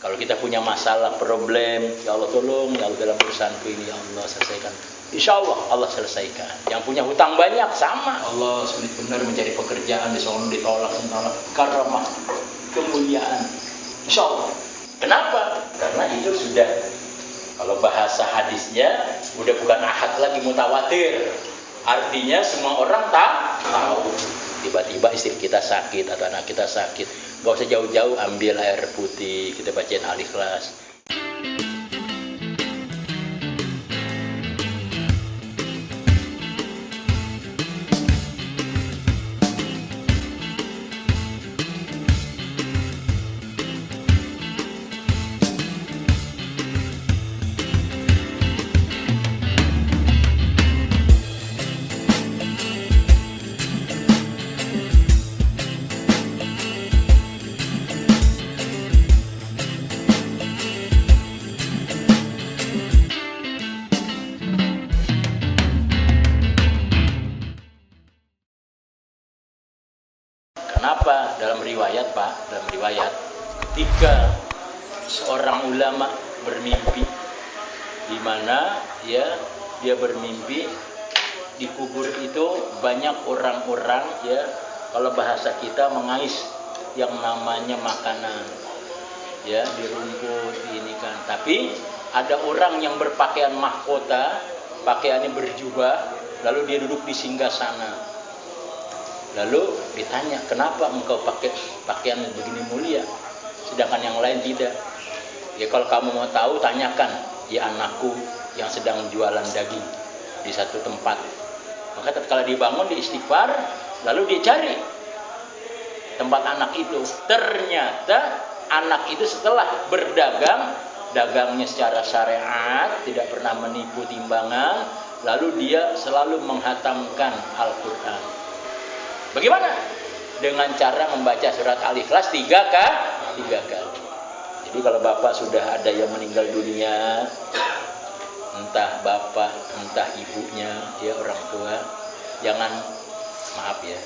Kalau kita punya masalah, problem, ya Allah tolong, ya Allah dalam urusanku ini, ya Allah selesaikan. Insya Allah Allah selesaikan. Yang punya hutang banyak sama. Allah sulit benar mencari pekerjaan, disono ditolak, karamah, kemuliaan. Insya Allah. Kenapa? Karena itu sudah, kalau bahasa hadisnya, udah bukan ahad lagi, mutawatir. Artinya semua orang tahu. Tiba-tiba istri kita sakit atau anak kita sakit, gak usah jauh-jauh, ambil air putih, kita bacain Al-Ikhlas. Kenapa? Dalam riwayat, Pak, dalam riwayat, ketika seorang ulama bermimpi, di mana ya dia bermimpi di kubur itu banyak orang-orang, ya kalau bahasa kita mengais yang namanya makanan, ya di rumput ini kan. Tapi ada orang yang berpakaian mahkota, pakaiannya berjubah, lalu dia duduk di singgasana. Lalu ditanya, kenapa engkau pakai pakaian begini mulia, sedangkan yang lain tidak? Ya kalau kamu mau tahu, tanyakan ya anakku yang sedang jualan daging di satu tempat. Maka tatkala dibangun, diistighfar, lalu dia cari tempat anak itu. Ternyata anak itu setelah berdagang, dagangnya secara syariat, tidak pernah menipu timbangan, lalu dia selalu menghatamkan Al-Quran. Bagaimana? Dengan cara membaca surat Al-Ikhlas 3 kali. Jadi kalau bapak sudah ada yang meninggal dunia, entah bapak, entah ibunya, ya orang tua, jangan, maaf ya,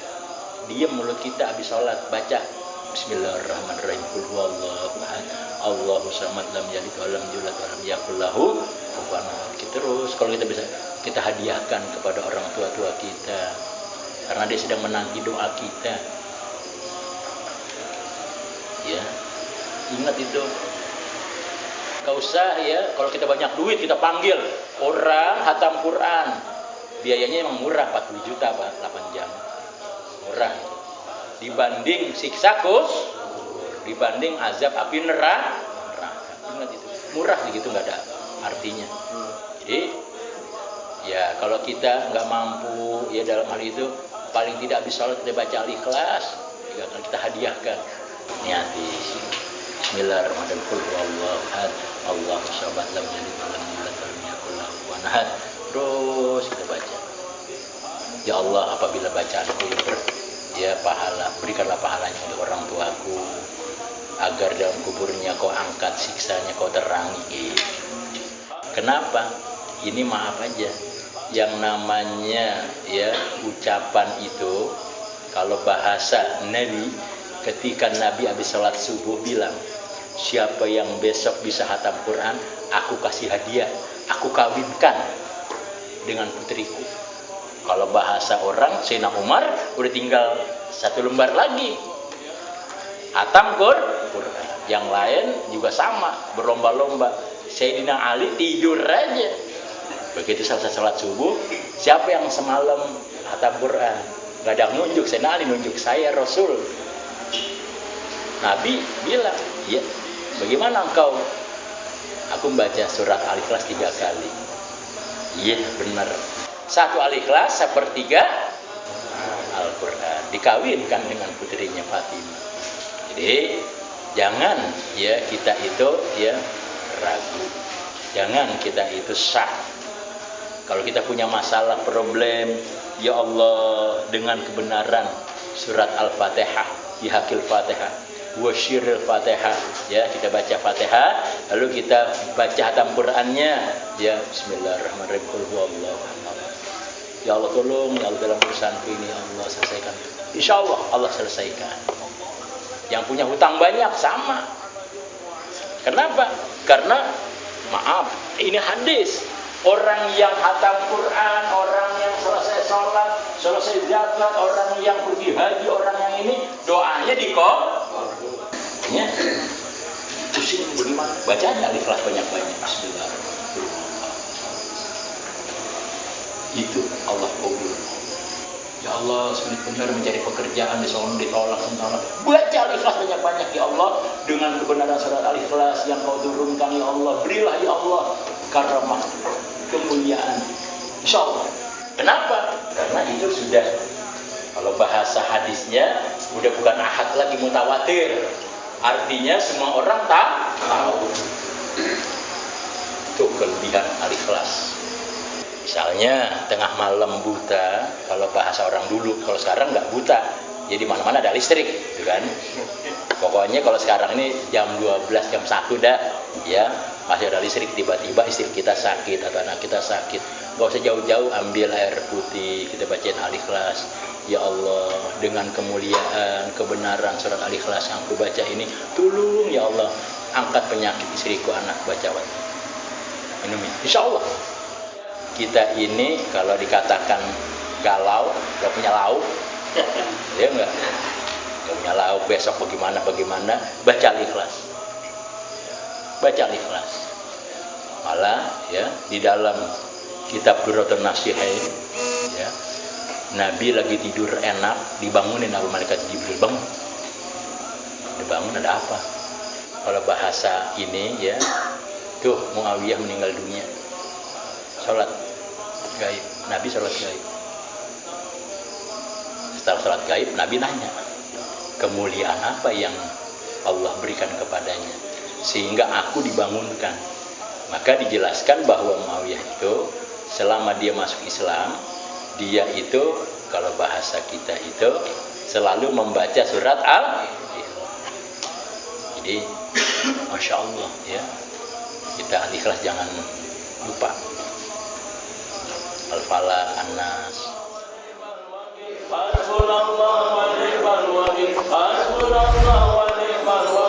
diam mulut kita habis sholat, baca Bismillahirrahmanirrahim, Qul huwallahu ahad, Allahu samad, lam yalid wa lam yulad wa lam yakul lahu kufuwan ahad. Terus kalau kita bisa, kita hadiahkan kepada orang tua-tua kita, karena dia sedang menanti doa kita. Ya, ingat itu. Gak usah ya, kalau kita banyak duit kita panggil orang hatam Quran. Biayanya emang murah, 40 juta Pak, 8 jam. Murah. Dibanding siksa dibanding azab api neraka. Ingat itu. Murah begitu, nggak ada artinya. Jadi ya kalau kita nggak mampu ya dalam hal itu, paling tidak habis sholat kita baca Al-Ikhlas, juga akan kita hadiahkan. Niati Bismillahirrahmanirrahim, Qul huwallahu ahad, Allahu samad, lam yalid wa lam yulad wa lam yakul lahu kufuwan ahad. Terus kita baca. Ya Allah, apabila bacaanku ya pahala, berikanlah pahalanya untuk orang tuaku, agar dalam kuburnya kau angkat siksanya, kau terangi. Kenapa? Ini maaf aja, yang namanya ya ucapan itu, kalau bahasa Nabi, ketika Nabi habis sholat subuh bilang, siapa yang besok bisa hatam Quran, aku kasih hadiah, aku kawinkan dengan putriku. Kalau bahasa orang, Sayyidina Umar udah tinggal 1 lembar lagi hatam Quran. Yang lain juga sama, berlomba-lomba. Sayyidina Ali tidur aja. Begitu selesai sholat subuh, siapa yang semalam hatam Quran? Gak ada yang nunjuk, Sayyidina Ali nunjuk, saya Rasul. Nabi bilang, ya bagaimana engkau? Aku membaca surat Al-Ikhlas 3 kali. Iya benar. 1 Al-Ikhlas, 1/3 Al-Quran. Dikawinkan dengan putrinya Fatimah. Jadi jangan ya kita itu ya ragu. Jangan kita itu sah. Kalau kita punya masalah, problem, ya Allah, dengan kebenaran surat Al-Fatihah, dihakil Fatihah, wasyiril Fatihah, ya kita baca Fatihah, lalu kita baca hatam Qurannya, ya Bismillahirrahmanirrahim, Qul huwallahu ahad. Ya Allah tolong, ya Allah dalam urusanku ini, ya Allah selesaikan. Insya Allah Allah selesaikan. Yang punya hutang banyak sama. Kenapa? Karena maaf, ini hadis. Orang yang hatam Quran, orang yang selesai sholat, selesai zakat, orang yang pergi haji, orang yang ini doanya dikabul. Ya. Pusing bagaimana? Baca aja Al-Ikhlas banyak-banyak. Bismillah. Itu Allah kabul. Ya Allah, sulit benar mencari pekerjaan di sana ditolak. Baca Al-Ikhlas banyak-banyak ya Allah, dengan kebenaran surat Al-Ikhlas yang Kau turunkan ya Allah, berilah ya Allah karamah, kemuliaan. Insyaallah. Kenapa? Karena itu sudah, kalau bahasa hadisnya udah bukan ahad lagi, mutawatir. Artinya semua orang tahu. Itu kelebihan Al-Ikhlas. Misalnya tengah malam buta, kalau bahasa orang dulu, kalau sekarang nggak buta, jadi mana-mana ada listrik, gitu kan? Pokoknya kalau sekarang ini jam 12, jam 1 dah, ya masih ada listrik, tiba-tiba istri kita sakit atau anak kita sakit, nggak usah jauh-jauh, ambil air putih, kita bacain Al-Ikhlas. Ya Allah, dengan kemuliaan, kebenaran surat Al-Ikhlas yang aku baca ini, tolong ya Allah, angkat penyakit istriku, anak, baca minum. Insya Allah. Kita ini kalau dikatakan galau, gak punya lauk, ya enggak? Gak punya lauk, besok bagaimana, baca Al-Ikhlas. Baca Al-Ikhlas. Malah ya, di dalam kitab Durratun Nasihain, ya, Nabi lagi tidur enak, dibangunin sama malaikat Jibril, bangun. Dibangun, ada apa? Kalau bahasa ini ya, tuh Muawiyah meninggal dunia. Sholat gaib, Nabi sholat gaib. Setelah sholat gaib, Nabi nanya, kemuliaan apa yang Allah berikan kepadanya sehingga aku dibangunkan. Maka dijelaskan bahwa Muawiyah itu selama dia masuk Islam, dia itu kalau bahasa kita itu selalu membaca surat Al-Ikhlas. Jadi Masya Allah ya, kita Al-Ikhlas jangan lupa. Al-Falaq, An-Nas. Hasbunallahu wa ni'mal wakil. Hasbunallahu wa ni'mal wakil.